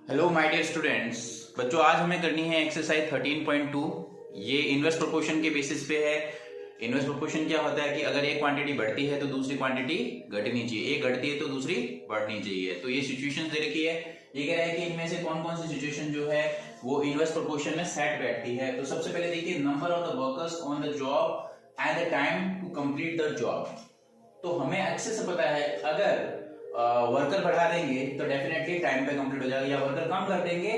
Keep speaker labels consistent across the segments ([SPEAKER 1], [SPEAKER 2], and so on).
[SPEAKER 1] Hello my dear students. बच्चों, आज हमें करनी है एक्सरसाइज 13.2। ये इनवर्स प्रोपोर्शन के बेसिस पे है। इनवर्स प्रोपोर्शन क्या होता है कि अगर एक क्वांटिटी बढ़ती है तो दूसरी क्वांटिटी घटनी चाहिए, एक घटती है तो दूसरी बढ़नी चाहिए। तो ये सिचुएशन दे रखी है। ये कह रहा है कि इनमें से कौन कौन सी सिचुएशन जो है वो इनवर्स प्रोपोर्शन में सेट बैठती है। तो सबसे पहले देखिए, number of the workers on the job and the time to complete the job. तो हमें अच्छे से पता है, अगर वर्कर बढ़ा देंगे तो डेफिनेटली टाइम पे कंप्लीट हो जाएगा, या वर्कर कम कर देंगे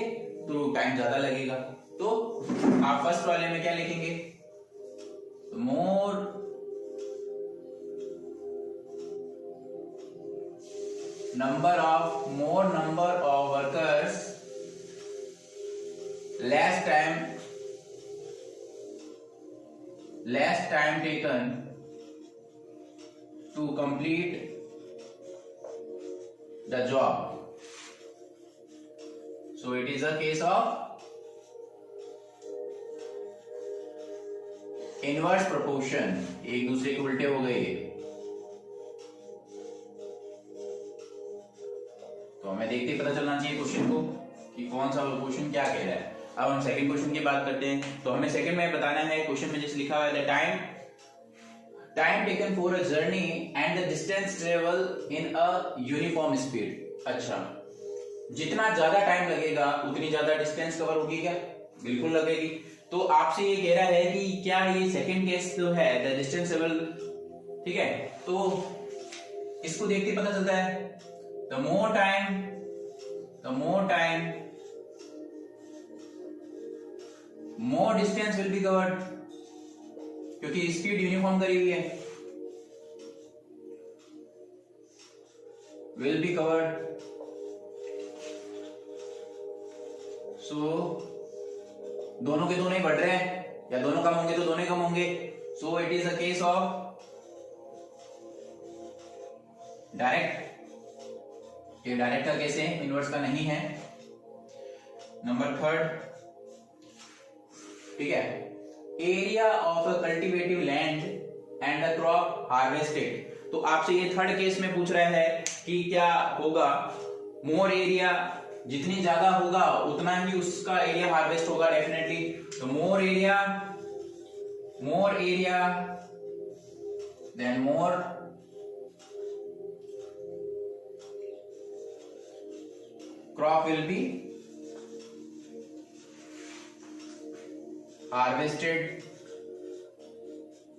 [SPEAKER 1] तो टाइम ज्यादा लगेगा। तो आप फर्स्ट वाले में क्या लिखेंगे? More number of workers, less time taken to complete the job. So it is a case of inverse proportion. एक दूसरे के उल्टे हो गए। तो हमें देखते ही पता चलना चाहिए क्वेश्चन को कि कौन सा क्वेश्चन क्या कह रहा है। अब हम सेकंड क्वेश्चन की बात करते हैं। तो हमें सेकंड में बताना है, क्वेश्चन में जैसे लिखा हुआ है, time taken for a journey and the distance travel in a uniform speed. अच्छा, जितना ज्यादा टाइम लगेगा उतनी ज्यादा डिस्टेंस कवर होगी क्या? बिल्कुल लगेगी। तो आपसे ये कह रहा है कि क्या ये सेकंड केस जो है, द डिस्टेंस ट्रेवल, ठीक है, तो इसको देखते पता चलता है, the more time more distance will be covered, क्योंकि स्पीड यूनिफॉर्म करी हुई है, विल बी कवर्ड। सो दोनों के दोनों ही बढ़ रहे हैं, या दोनों कम होंगे तो दोनों कम होंगे। So it is a case of direct. ये डायरेक्ट का केस है, इनवर्स का नहीं है। नंबर थर्ड, ठीक है, area of a cultivative land and a crop harvested. तो आपसे ये थर्ड केस में पूछ रहा है कि क्या होगा, मोर एरिया, जितनी ज्यादा होगा उतना ही उसका एरिया हार्वेस्ट होगा डेफिनेटली। तो more area then more crop will be harvested.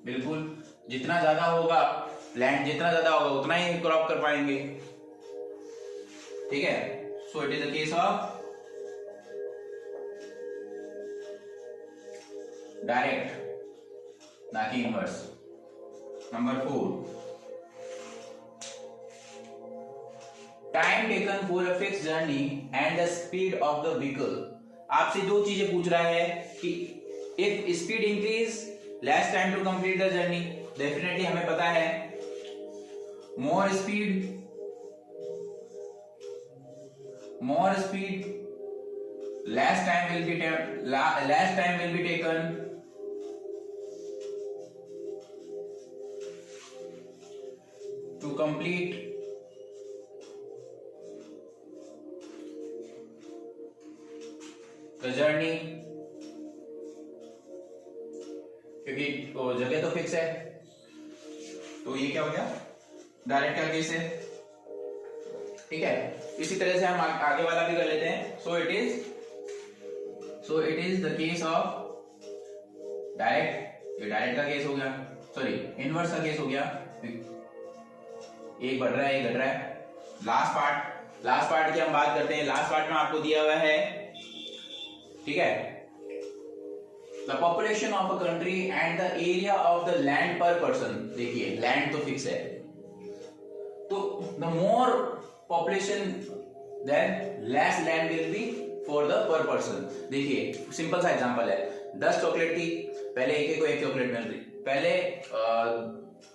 [SPEAKER 1] बिल्कुल, जितना ज्यादा होगा लैंड, जितना ज्यादा होगा उतना ही क्रॉप कर पाएंगे, ठीक है। So it is a case of direct, ना कि inverse. Number 4, time taken for a fix journey and the speed of the vehicle. आपसे दो चीजें पूछ रहा है कि if speed increase, less time to complete the journey. Definitely हमें पता है, more speed less time will be taken to complete the journey, क्योंकि वो जगह तो फिक्स है। तो ये क्या हो गया, डायरेक्ट का केस है, ठीक है। इसी तरह से हम आगे वाला भी कर लेते हैं। सो it is the case of direct. ये डायरेक्ट का केस हो गया, सॉरी इनवर्स का केस हो गया। एक बढ़ रहा है, एक घट रहा है। लास्ट पार्ट की हम बात करते हैं। लास्ट पार्ट में आपको दिया हुआ है, ठीक है, the population of a country and the area of the land पर पर्सन। देखिए, लैंड तो फिक्स है, तो the more population than less land will be for the पर पर्सन। देखिए, सिंपल सा एग्जांपल है, 10 चॉकलेट थी, पहले एक को एक चॉकलेट मिल रही। पहले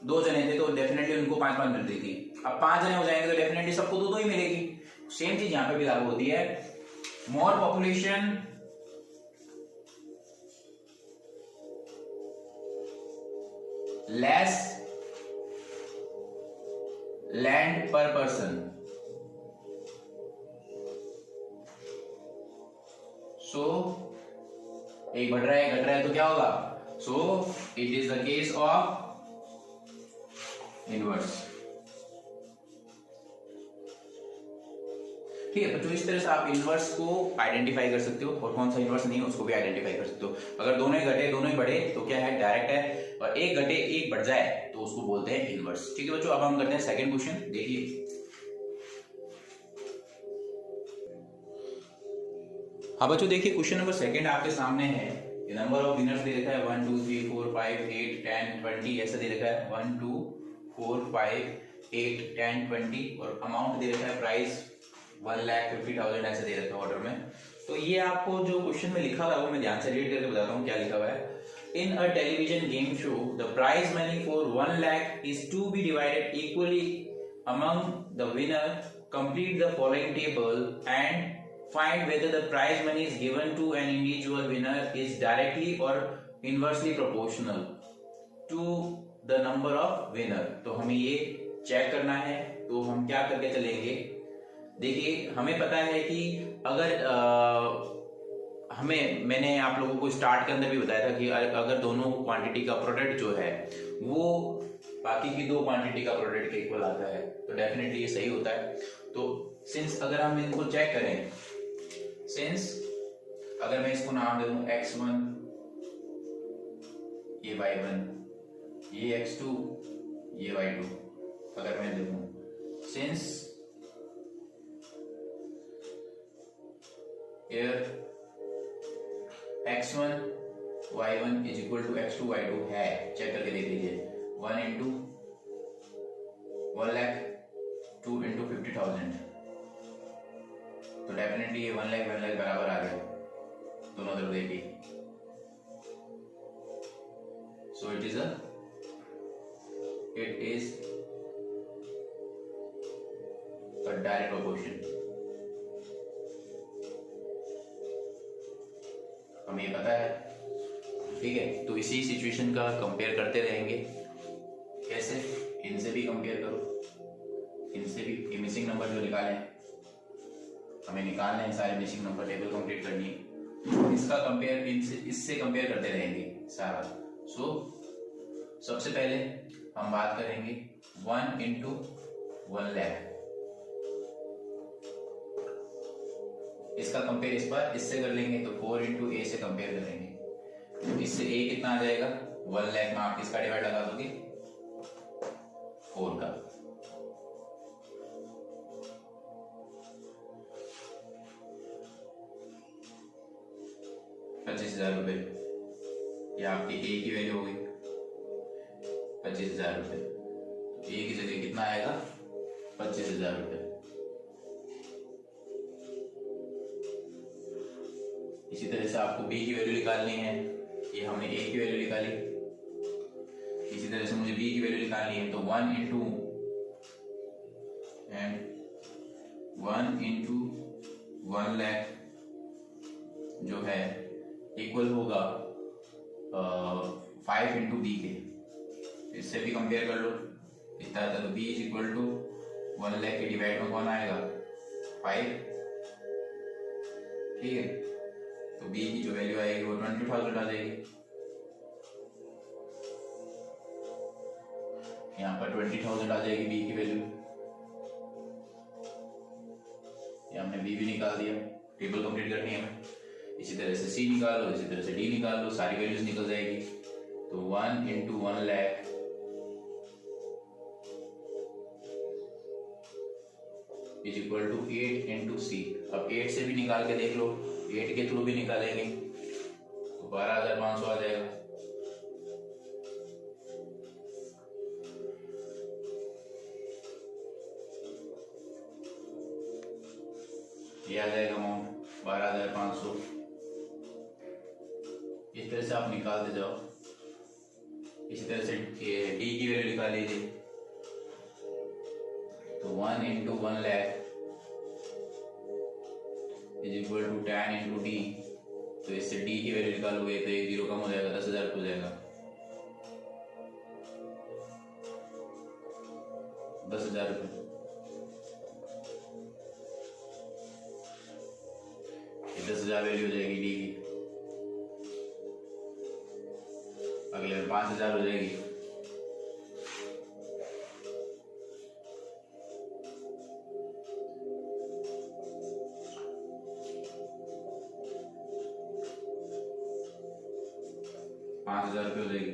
[SPEAKER 1] 2 जने थे तो डेफिनेटली उनको 5-5 मिल रही थी। अब 5 जने हो जाएंगे तो डेफिनेटली सबको 2-2 ही मिलेगी। सेम चीज यहां पे भी लागू होती है। मोर पॉपुलेशन, लेस लैंड पर पर्सन। सो एक बढ़ रहा है घट रहा है तो क्या होगा, सो it is the case of inverse. ठीक है, तो इस तरह से आप इनवर्स को आइडेंटिफाई कर सकते हो और कौन सा इनवर्स नहीं है उसको भी आइडेंटिफाई कर सकते हो। अगर दोनों ही घटे दोनों ही बढ़े तो क्या है, डायरेक्ट है, और एक घटे एक बढ़ जाए तो उसको बोलते हैं इनवर्स। ठीक है बच्चों, अब हम करते हैं सेकंड क्वेश्चन। देखिए हाँ बच्चों, देखिए क्वेश्चन नंबर सेकंड आपके सामने है। नंबर ऑफ विनर्स दे रखा है 1 2 3 4 5 8 10 20 ऐसा दे रखा है 1 2 4 5 8 10 20 और अमाउंट दे रखा है प्राइस 1,50,000 ऐसे दे रखा है ऑर्डर में। तो ये आपको जो क्वेश्चन में लिखा हुआ है वो मैं ध्यान से रीड करके बताता हूँ क्या लिखा हुआ है। In a television game show the prize money for 1 lakh is to be divided equally among the winner. Complete the following table and find whether the prize money is given to an individual winner is directly or inversely proportional to the number of winner। तो हमें ये check करना है, तो हम क्या करके चलेंगे। देखिए हमें पता है कि अगर मैंने आप लोगों को स्टार्ट के अंदर भी बताया था कि अगर दोनों क्वांटिटी का प्रोडक्ट जो है वो बाकी की दो क्वांटिटी का प्रोडक्ट के इक्वल आता है तो डेफिनेटली ये सही होता है। तो सिंस अगर हम इनको चेक करें, सिंस अगर मैं इसको नाम दे दूं x1, ये y1, ये x2, ये y2, अगर मैं देखूं since here x1 y1 is equal to x2 y2 है, चेक करके देख लीजिए 1 इंटू 1 लाख 2 इंटू 50,000 तो डेफिनेटली ये 1 लाख बराबर आ गया दोनों तरफ देखिए। सो it is a direct proportion. हमें ये पता है, ठीक है। तो इसी सिचुएशन का कंपेयर करते रहेंगे। कैसे, इनसे भी कंपेयर करो, इनसे भी। ये मिसिंग नंबर जो निकाले हमें निकालने हैं, सारे मिसिंग नंबर टेबल कंप्लीट करनी है। इसका कंपेयर इससे कंपेयर करते रहेंगे सारा। सो सबसे पहले हम बात करेंगे 1 इंटू 1 लाख, इसका कंपेयर इस पर इससे कर लेंगे तो 4 इंटू ए से कंपेयर करेंगे तो इससे ए कितना आ जाएगा 1 लाख में आप किसका डिवाइड लगा दोगे 4 का। ₹25,000 ये आपकी ए की वैल्यू होगी 25,000 रुपए। ए की जगह कितना आएगा 25,000 रुपए। इसी तरह से आपको बी की वैल्यू निकालनी है, ये हमने ए की वैल्यू निकाली। इसी तरह से मुझे बी की वैल्यू निकालनी है तो 1 इंटू 1 लाख जो है इक्वल होगा 5 इंटू बी के। इससे भी कंपेयर कर लो, इतना था तो B is equal to 1 lakh के डिवाइड में कौन आएगा 5, ठीक है। तो बी की जो वैल्यू आएगी वो 20,000 आ जाएगी। यहाँ पर 20,000 आ जाएगी बी की वैल्यू। ये हमने बी भी निकाल दिया, टेबल कंप्लीट करनी है हमें। इसी तरह से सी निकाल लो, इसी तरह से डी निकाल लो, सारी वैल्यूज निकल जाएगी। तो 1 into 1 lakh is equal to 8 into c. अब 8 से भी निकाल के देख लो, 8 के थ्रू भी निकालेंगे तो 12,500 आ जाएगा। ये आ जाएगा अमाउंट 12,500। इस तरह से आप निकालते जाओ। इसी तरह से डी की वैल्यू निकाल लीजिए तो 1 into 1 lakh is equal to 10 into D. तो इससे डी की वैल्यू निकालोगे तो एक जीरो कम हो जाएगा, 10,000 हो जाएगा। 10,000 रुपये। 10,000 वैल्यू हो जाएगी डी की, अगले में 5,000 हो जाएगी, ₹5,000 हो जाएगी।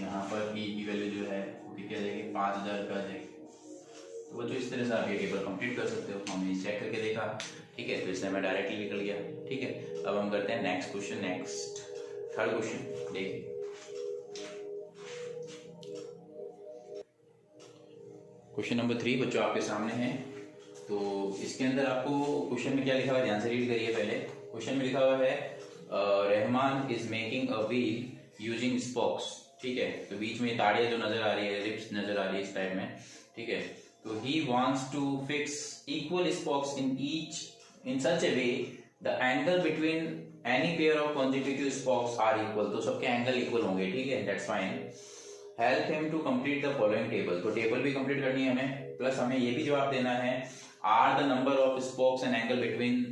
[SPEAKER 1] यहाँ पर ई की वैल्यू जो है वो कितनी आ जाएगी, ₹5,000 आ जाएगी। तो बच्चों इस तरह से आप ये टेबल कंप्लीट कर सकते हो। हमने चेक करके देखा, ठीक है, तो इससे मैं डायरेक्टली निकल गया। ठीक है, अब हम करते हैं next question. Next third question देखिए। क्वेश्चन नंबर 3 बच्चों आपके सामने है। तो इसके अंदर आपको क्वेश्चन में क्या लिखा हुआ है ध्यान से रीड करिए। पहले क्वेश्चन में लिखा हुआ है Rahman is making a wheel using spokes. ठीक है, तो बीच में ताड़ियां जो नजर आ रही है, रिप्स नजर आ रही है इस टाइप में। ठीक है, तो he wants to fix equal spokes in each in such a way the angle between any pair of consecutive spokes are equal. तो सबके एंगल इक्वल होंगे। ठीक है, that's fine. Help him to complete the following table. तो table भी complete करनी है हमें, प्लस हमें ये भी जवाब देना है are the number of spokes and angle between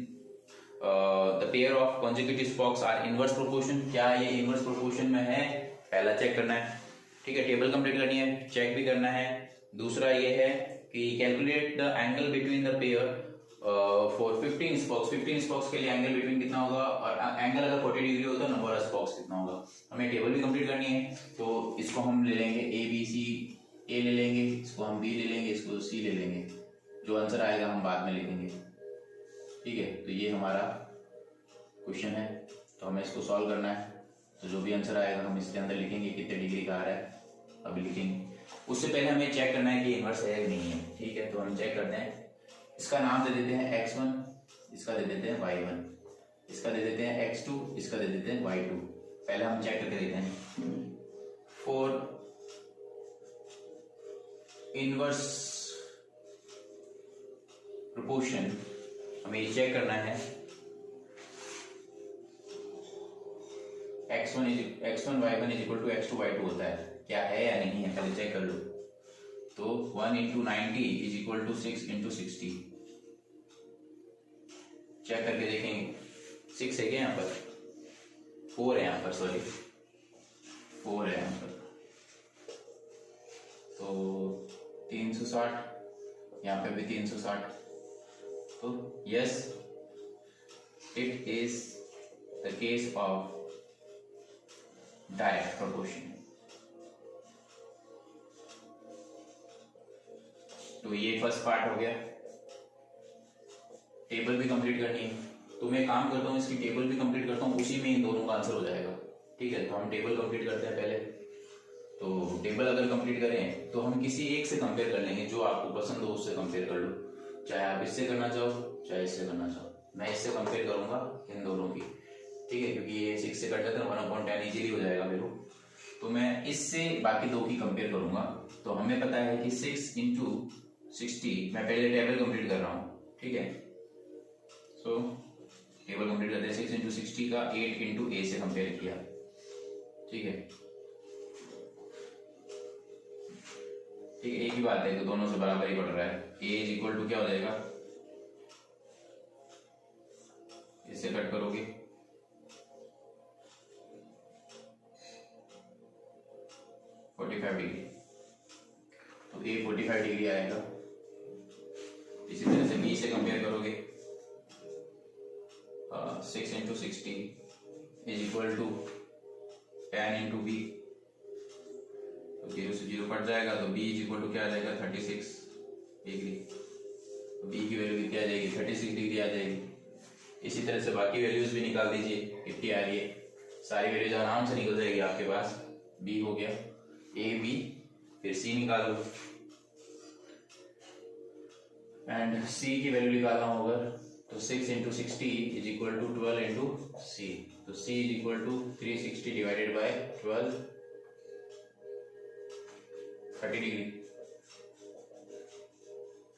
[SPEAKER 1] the pair of consecutive spokes are inverse proportion. क्या ये इनवर्स प्रोपोर्शन में है, पहला चेक करना है। ठीक है, टेबल कंप्लीट करनी है, चेक भी करना है। दूसरा ये है कि calculate the angle between the pair for 15 spokes. 15 spokes के लिए एंगल बिटवीन कितना होगा, और एंगल अगर 40 डिग्री हो तो नंबर ऑफ स्पोक्स कितना होगा। हमें टेबल भी कंप्लीट करनी है, तो इसको हम ले लेंगे ए बी सी। ए ले लेंगे, इसको हम बी ले लेंगे, इसको सी ले लेंगे। जो आंसर आएगा हम बाद में लिखेंगे। ठीक है, तो ये हमारा क्वेश्चन है, तो हमें इसको सॉल्व करना है। तो जो भी आंसर आएगा हम इसके अंदर लिखेंगे कितने डिग्री का आ रहा है, अभी लिखेंगे। उससे पहले हमें चेक करना है कि इनवर्स है या नहीं है। ठीक है, तो हम चेक करते हैं। इसका नाम दे देते हैं x1, इसका दे देते हैं y1, इसका दे देते हैं x2, इसका दे देते हैं y2। पहले हम चेक करके देखते हैं। फॉर इनवर्स प्रोपोर्शन हमें ये चेक करना है x1 y1 is equal to x2 y2 होता है, क्या है या नहीं है, पहले चेक कर लो। तो 1 × 90 इज इक्वल टू 6 × 60। चेक करके देखेंगे 6 है क्या यहाँ पर, 4 है यहाँ पर, सॉरी 4 है यहाँ पर। तो 360, यहाँ पे भी 360। तो yes, it is the case of direct proportion. तो ये फर्स्ट पार्ट हो गया। टेबल भी कंप्लीट करनी है, तो मैं काम करता हूँ इसकी टेबल भी कंप्लीट करता हूँ, उसी में इन दोनों का आंसर हो जाएगा। ठीक है, तो हम टेबल कंप्लीट करते हैं पहले। तो टेबल अगर कंप्लीट करें तो हम किसी एक से कंपेयर कर लेंगे, जो आपको पसंद हो उससे कंपेयर कर लो। चाहे आप इससे करना चाहो, चाहे इससे करना चाहो। मैं इससे कंपेयर करूंगा इन दोनों की। ठीक है, क्योंकि ये 6 से कट जाता है, 1/10 इजीली हो जाएगा मेरे को। तो मैं इससे बाकी दो की कंपेयर करूंगा। तो हमें पता है कि 6 × 60, मैं पहले टेबल कंप्लीट कर रहा हूँ। ठीक है, सो टेबल कंप्लीट करते हैं। 6 × 60 का 8 × a से कंपेयर किया। ठीक है, ठीक है, एक ही बात है, तो दोनों से बराबर ही पड़ रहा है। a इज इक्वल टू क्या हो जाएगा, इससे कट करोगे 45 डिग्री, तो a 45 डिग्री आएगा। इसी तरह से b से कंपेयर करोगे, 6 × 60 इज इक्वल टू 10 × b। तो 0 से 0 कट जाएगा, तो b इज इक्वल टू क्या आ जाएगा, 36 डिग्री। तो b की वैल्यू कितनी आ जाएगी, 36 डिग्री आ जाएगी। इसी तरह से बाकी वैल्यूज भी निकाल दीजिए कितनी आ रही है। सारी वैल्यूज आराम से निकल जाएगी आपके पास। b हो गया, a b, फिर c निकालो, एंड c की वैल्यू निकालना होगा। तो 6 × 60 इज इक्वल टू 12 × c। तो c is equal to 360 divided by 12, 30 degree.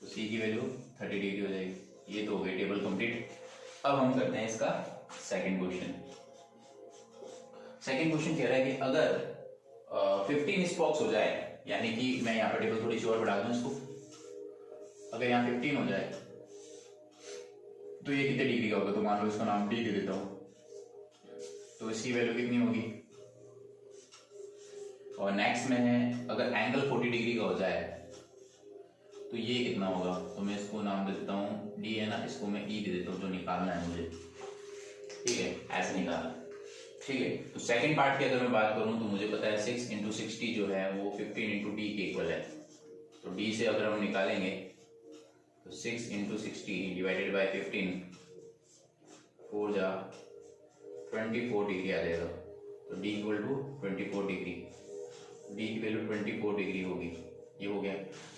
[SPEAKER 1] तो c की वैल्यू 30 डिग्री हो जाएगी। ये तो हो गई टेबल कंप्लीट। अब हम करते हैं इसका सेकंड क्वेश्चन। सेकंड क्वेश्चन कह रहा है कि अगर 15 स्पोक्स हो जाए, यानी कि मैं यहाँ पर टेबल थोड़ी सी और बढ़ा दूं इसको। अगर यहाँ 15 हो जाए तो ये कितने डिग्री का होगा, तो मान लो इसका नाम डी दे देता हूं, तो इसकी वैल्यू कितनी होगी। और नेक्स्ट में है अगर एंगल 40 डिग्री का हो जाए तो ये कितना होगा, तो मैं इसको नाम दे देता हूँ डी है ना, इसको मैं ई दे देता हूँ जो निकालना है मुझे, ठीक है, ऐसे निकालना, ठीक है। तो सेकंड पार्ट की अगर मैं बात करूं तो मुझे पता है 6 × 60 जो है वो 15 × डी के इक्वल है, तो डी से अगर हम निकालेंगे तो 6 × 60 डिवाइडेड बाय 15 4 जा 24 डिग्री आ जाएगा, तो D equal to 24 degree, D की वैल्यू 24 डिग्री होगी, ये हो गया।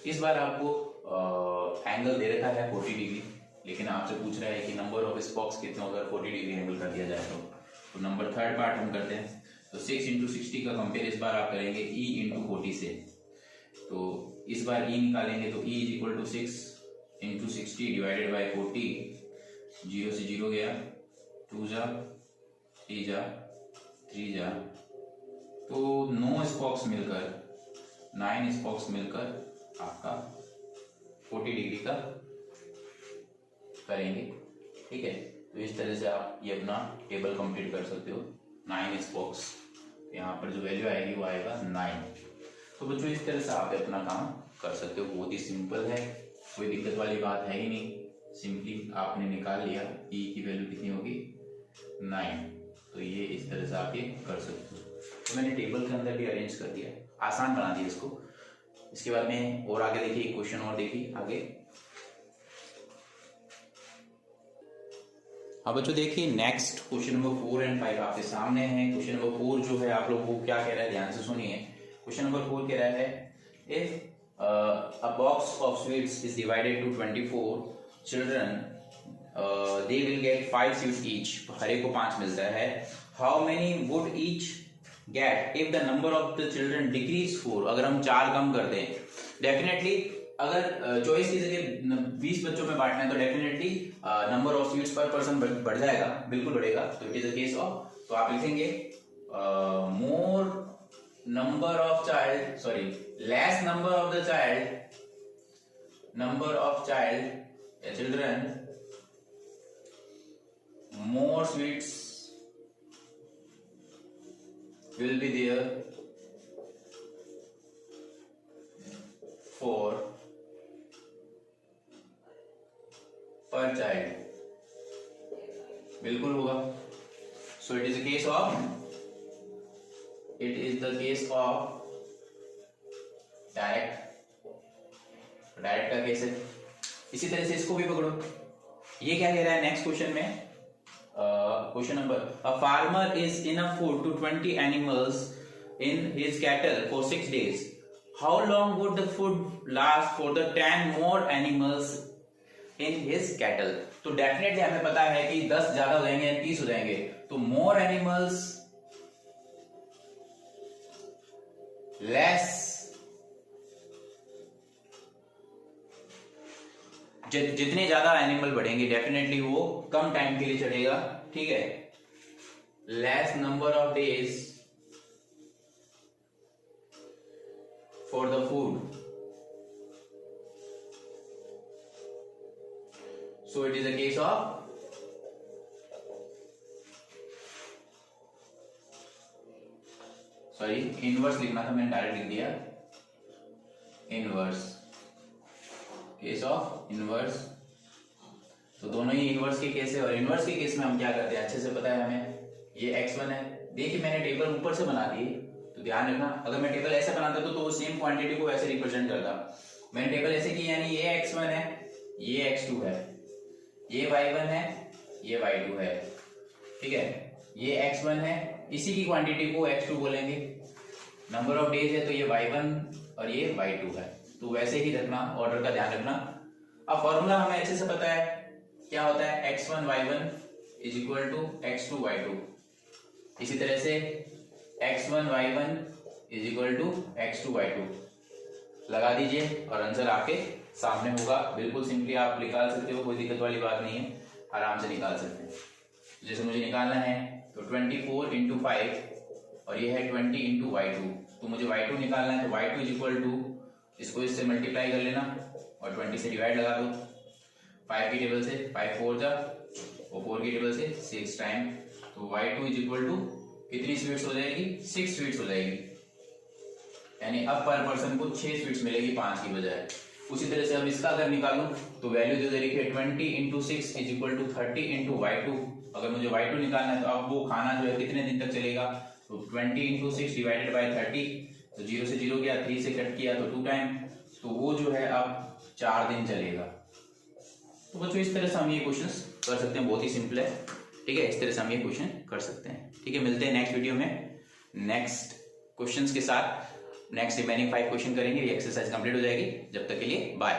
[SPEAKER 1] इस बार आपको एंगल दे रखा है 40 डिग्री, लेकिन आपसे पूछ रहा है कि नंबर ऑफ स्पॉक्स कितने होगा 40 डिग्री एंगल कर दिया जाए तो नंबर थर्ड पार्ट हम करते हैं। तो 6 × 60 का कंपेयर इस बार आप करेंगे e × 40 से, तो इस बार e निकालेंगे तो e = 6 × 60 डिवाइडेड बाय 40, 0 से 0 गया, 2 जा 3 जा 3 जा, तो 9 स्पॉक्स मिलकर 9 स्पॉक्स मिलकर आपका 40 डिग्री का करेंगे, ठीक है। तो इस तरह से आप ये अपना टेबल कंप्लीट कर सकते हो। 9 स्पॉक्स, यहाँ पर जो वैल्यू आएगी वो आएगा 9। तो बच्चों इस तरह से आप अपना काम कर सकते हो, बहुत ही सिंपल है, कोई दिक्कत वाली बात है ही नहीं, सिंपली आपने निकाल लिया ई की वैल्यू कितनी होगी 9, तो ये इस तरह से आप ये कर सकते हो। तो मैंने टेबल के अंदर भी अरेंज कर दिया, आसान बना दिया इसको। इसके बाद में और आगे देखिए, क्वेश्चन और देखिए आगे। अब बच्चों देखिए नेक्स्ट क्वेश्चन नंबर 4 और 5 आपके सामने है। क्वेश्चन नंबर 4 जो है आप लोगों को क्या कह रहा है, ध्यान से सुनिए। क्वेश्चन नंबर 4 कह रहा है if a box of sweets is divided to 24 children they will get 5 sweets each, हर एक को 5 मिलता है। How many would each get if the number of the children decrease 4, अगर हम 4 कम कर दें, डेफिनेटली अगर चॉइस की जगह 20 बच्चों में बांटना है तो डेफिनेटली नंबर ऑफ स्वीट्स पर पर्सन बढ़ जाएगा, बिल्कुल बढ़ेगा। तो it is a case of, तो आप लिखेंगे more number of child, sorry less number of the child, number of child children, more sweets will be there for per child, बिल्कुल होगा। सो it is a case of, it is the case of direct, direct का case है। इसी तरह से इसको भी पकड़ो, ये क्या कह रहा है नेक्स्ट क्वेश्चन में, question number, a farmer is enough food to 20 animals in his cattle for 6 days. How long would the food last for the 10 more animals in his cattle? तो डेफिनेटली हमें पता है कि 10 ज्यादा हो जाएंगे, 30 हो जाएंगे, तो more animals less, जितने ज्यादा एनिमल बढ़ेंगे डेफिनेटली वो कम टाइम के लिए चलेगा, ठीक है। Less number of days for the food, so it is a case of, sorry inverse लिखना था, मैंने डायरेक्ट लिख दिया इनवर्स, केस ऑफ इनवर्स। तो दोनों ही इनवर्स के केस है, और इनवर्स के केस में हम क्या करते हैं अच्छे से पता है हमें, ये x1 है। देखिए मैंने टेबल ऊपर से बना दी, तो ध्यान रखना, अगर मैं टेबल ऐसे बनाता तो सेम क्वांटिटी को ऐसे रिप्रेजेंट करता। मैंने टेबल ऐसे की, यानी ये x1 है, ये x2 है, ये y1 है, ये y2 है, ठीक है, ये x1 है, इसी की क्वांटिटी को x2 बोलेंगे। नंबर ऑफ डेज है तो ये y1 और ये y2 है, तो वैसे ही रखना, ऑर्डर का ध्यान रखना। अब फॉर्मूला हमें अच्छे से पता है क्या होता है, x1 y1 is equal to x2 y2। इसी तरह से x1 y1 is equal to x2 y2 लगा दीजिए और आंसर आपके सामने होगा। बिल्कुल सिंपली आप निकाल सकते हो, कोई दिक्कत वाली बात नहीं है, आराम से निकाल सकते हैं। जैसे मुझे निकालना है तो 24 × 5 और ये है 20 × y2, तो मुझे y2 निकालना है, तो y2 इज इक्वल टू इसको इससे मल्टीप्लाई कर लेना और 20 से डिवाइड लगा दो। 5 की टेबल से 5 4 जा और 4 की टेबल से 6 टाइम, तो y2 इज इक्वल टू कितनी स्वीट्स हो जाएगी, 6 स्वीट्स हो जाएगी। यानी अब पर पर्सन को 6 स्वीट्स मिलेगी 5 की बजाय। उसी तरह से अब इसका अगर निकालूं तो वैल्यू जो दे रखी है 20 into 6 is equal to 30 into y2। अगर मुझे y2 निकालना है तो अब वो खाना जो है कितने दिन तक चलेगा, तो 20 इंटू 6 डिवाइडेड बाई 30, तो 0 से 0 गया, 3 से कट किया तो 2 टाइम, तो वो जो है अब 4 दिन चलेगा। तो बच्चों इस तरह से हम ये क्वेश्चन कर सकते हैं, बहुत ही सिंपल है, ठीक है। इस तरह से हम ये क्वेश्चन कर सकते हैं, ठीक है। मिलते हैं नेक्स्ट वीडियो में नेक्स्ट क्वेश्चंस के साथ। नेक्स्ट रिमेनिंग 5 क्वेश्चन करेंगे, ये एक्सरसाइज कंप्लीट हो जाएगी। जब तक के लिए बाय।